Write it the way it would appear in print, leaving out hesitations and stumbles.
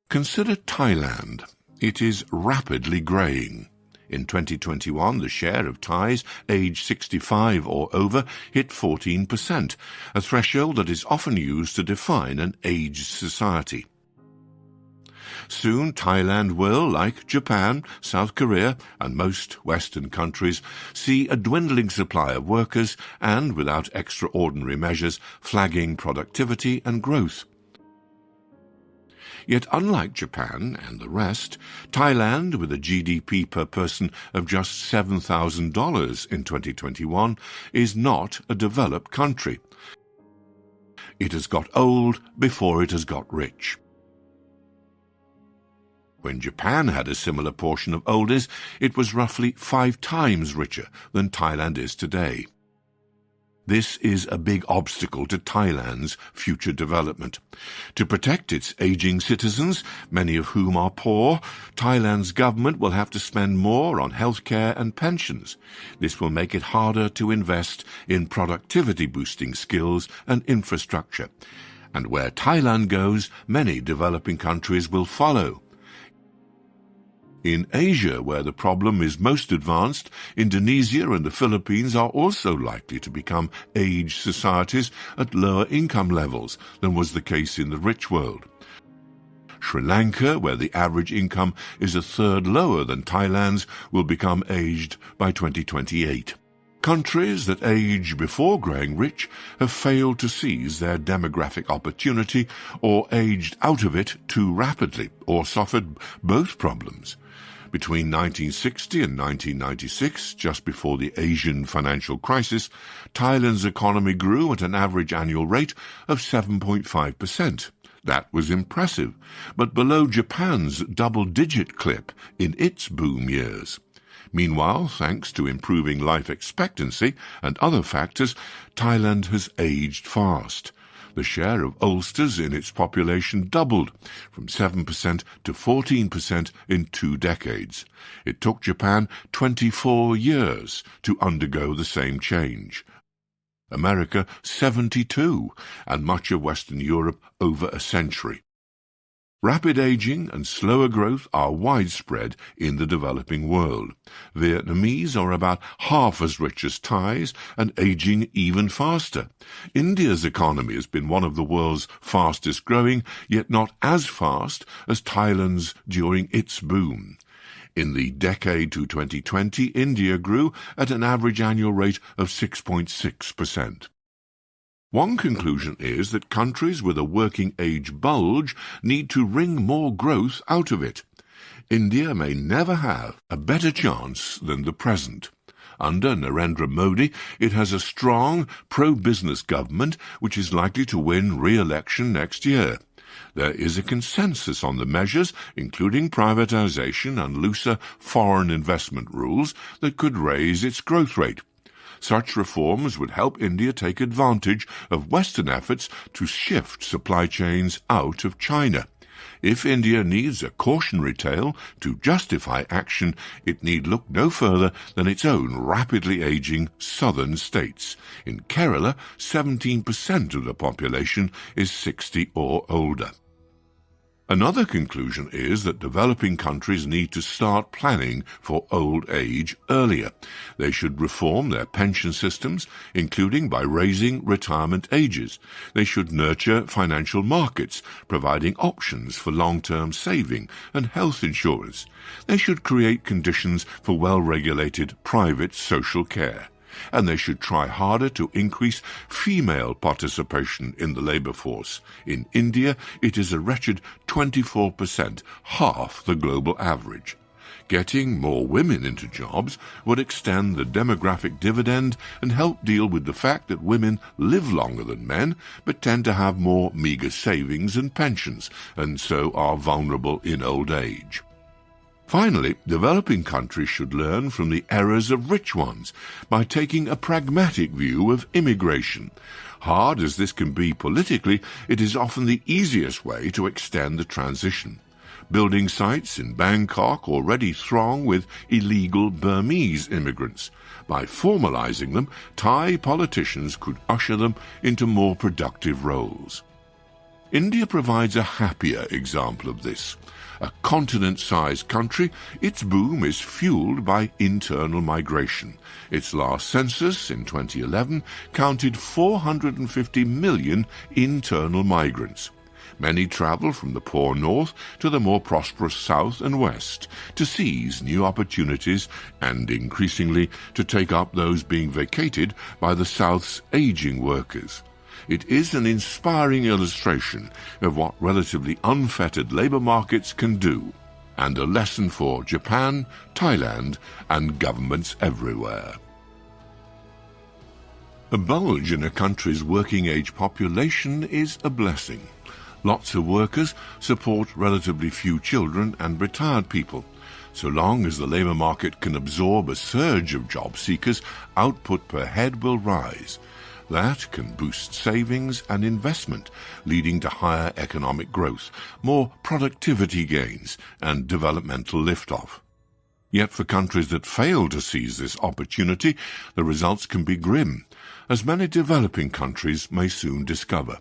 Consider Thailand. It is rapidly greying. In 2021, the share of Thais aged 65 or over hit 14%, a threshold that is often used to define an aged society. Soon, Thailand will, like Japan, South Korea, and most Western countries, see a dwindling supply of workers and, without extraordinary measures, flagging productivity and growth. Yet unlike Japan and the rest, Thailand, with a GDP per person of just $7,000 in 2021, is not a developed country. It has got old before it has got rich. When Japan had a similar portion of oldies, it was roughly 5 times richer than Thailand is today. This is a big obstacle to Thailand's future development. To protect its aging citizens, many of whom are poor, Thailand's government will have to spend more on healthcare and pensions. This will make it harder to invest in productivity-boosting skills and infrastructure. And where Thailand goes, many developing countries will follow. In Asia, where the problem is most advanced, Indonesia and the Philippines are also likely to become aged societies at lower income levels than was the case in the rich world. Sri Lanka, where the average income is a third lower than Thailand's, will become aged by 2028. Countries that age before growing rich have failed to seize their demographic opportunity or aged out of it too rapidly or suffered both problems. Between 1960 and 1996, just before the Asian financial crisis, Thailand's economy grew at an average annual rate of 7.5%. That was impressive, but below Japan's double-digit clip in its boom years. Meanwhile, thanks to improving life expectancy and other factors, Thailand has aged fast. The share of oldsters in its population doubled, from 7% to 14% in 2 decades. It took Japan 24 years to undergo the same change. America 72, and much of Western Europe over a century. Rapid aging and slower growth are widespread in the developing world. Vietnamese are about half as rich as Thais and aging even faster. India's economy has been one of the world's fastest growing, yet not as fast as Thailand's during its boom. In the decade to 2020, India grew at an average annual rate of 6.6%. One conclusion is that countries with a working age bulge need to wring more growth out of it. India may never have a better chance than the present. Under Narendra Modi, it has a strong, pro-business government which is likely to win re-election next year. There is a consensus on the measures, including privatization and looser foreign investment rules, that could raise its growth rate. Such reforms would help India take advantage of Western efforts to shift supply chains out of China. If India needs a cautionary tale to justify action, it need look no further than its own rapidly aging southern states. In Kerala, 17% of the population is 60 or older. Another conclusion is that developing countries need to start planning for old age earlier. They should reform their pension systems, including by raising retirement ages. They should nurture financial markets, providing options for long-term saving and health insurance. They should create conditions for well-regulated private social care. And they should try harder to increase female participation in the labour force. In India, it is a wretched 24%, half the global average. Getting more women into jobs would extend the demographic dividend and help deal with the fact that women live longer than men, but tend to have more meagre savings and pensions, and so are vulnerable in old age. Finally, developing countries should learn from the errors of rich ones by taking a pragmatic view of immigration. Hard as this can be politically, it is often the easiest way to extend the transition. Building sites in Bangkok already throng with illegal Burmese immigrants. By formalizing them, Thai politicians could usher them into more productive roles. India provides a happier example of this. A continent-sized country, its boom is fueled by internal migration. Its last census, in 2011, counted 450 million internal migrants. Many travel from the poor north to the more prosperous south and west to seize new opportunities and, increasingly, to take up those being vacated by the south's aging workers. It is an inspiring illustration of what relatively unfettered labour markets can do, and a lesson for Japan, Thailand, and governments everywhere. A bulge in a country's working-age population is a blessing. Lots of workers support relatively few children and retired people. So long as the labour market can absorb a surge of job seekers, output per head will rise. That can boost savings and investment, leading to higher economic growth, more productivity gains, and developmental liftoff. Yet for countries that fail to seize this opportunity, the results can be grim, as many developing countries may soon discover.